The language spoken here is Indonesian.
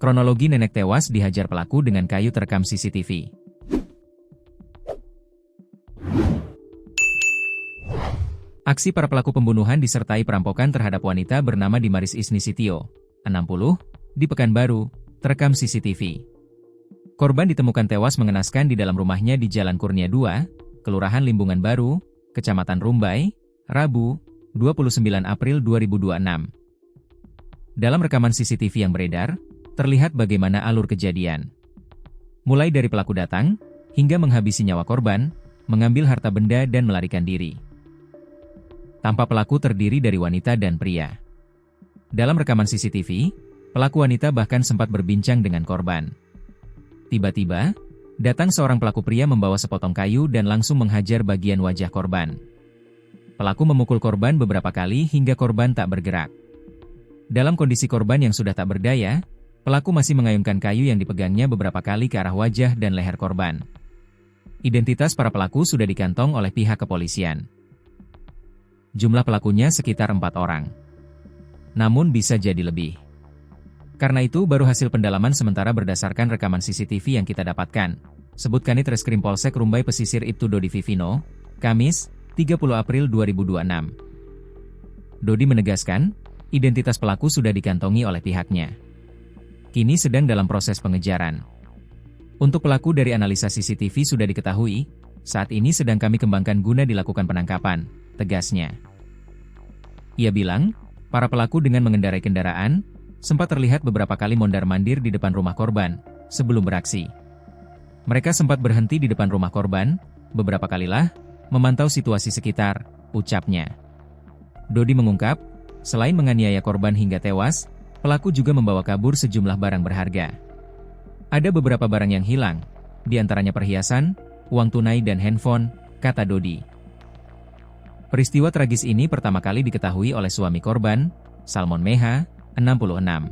Kronologi nenek tewas dihajar pelaku dengan kayu terekam CCTV. Aksi para pelaku pembunuhan disertai perampokan terhadap wanita bernama Dimaris Isnisitio, 60, di Pekanbaru, terekam CCTV. Korban ditemukan tewas mengenaskan di dalam rumahnya di Jalan Kurnia 2, Kelurahan Limbungan Baru, Kecamatan Rumbai, Rabu, 29 April 2026. Dalam rekaman CCTV yang beredar, terlihat bagaimana alur kejadian. Mulai dari pelaku datang, hingga menghabisi nyawa korban, mengambil harta benda dan melarikan diri. Tampak pelaku terdiri dari wanita dan pria. Dalam rekaman CCTV, pelaku wanita bahkan sempat berbincang dengan korban. Tiba-tiba, datang seorang pelaku pria membawa sepotong kayu dan langsung menghajar bagian wajah korban. Pelaku memukul korban beberapa kali hingga korban tak bergerak. Dalam kondisi korban yang sudah tak berdaya, pelaku masih mengayunkan kayu yang dipegangnya beberapa kali ke arah wajah dan leher korban. Identitas para pelaku sudah dikantong oleh pihak kepolisian. Jumlah pelakunya sekitar 4 orang. Namun bisa jadi lebih. Karena itu baru hasil pendalaman sementara berdasarkan rekaman CCTV yang kita dapatkan. Sebut Kanit Reskrim Polsek Rumbai Pesisir Ibtu Dodi Vivino, Kamis, 30 April 2026. Dodi menegaskan, identitas pelaku sudah dikantongi oleh pihaknya. Kini sedang dalam proses pengejaran. Untuk pelaku dari analisa CCTV sudah diketahui, saat ini sedang kami kembangkan guna dilakukan penangkapan, tegasnya. Ia bilang, para pelaku dengan mengendarai kendaraan, sempat terlihat beberapa kali mondar-mandir di depan rumah korban, sebelum beraksi. Mereka sempat berhenti di depan rumah korban, beberapa kalilah, memantau situasi sekitar, ucapnya. Dodi mengungkap, selain menganiaya korban hingga tewas, pelaku juga membawa kabur sejumlah barang berharga. Ada beberapa barang yang hilang, di antaranya perhiasan, uang tunai dan handphone, kata Dodi. Peristiwa tragis ini pertama kali diketahui oleh suami korban, Salmon Meha, 66.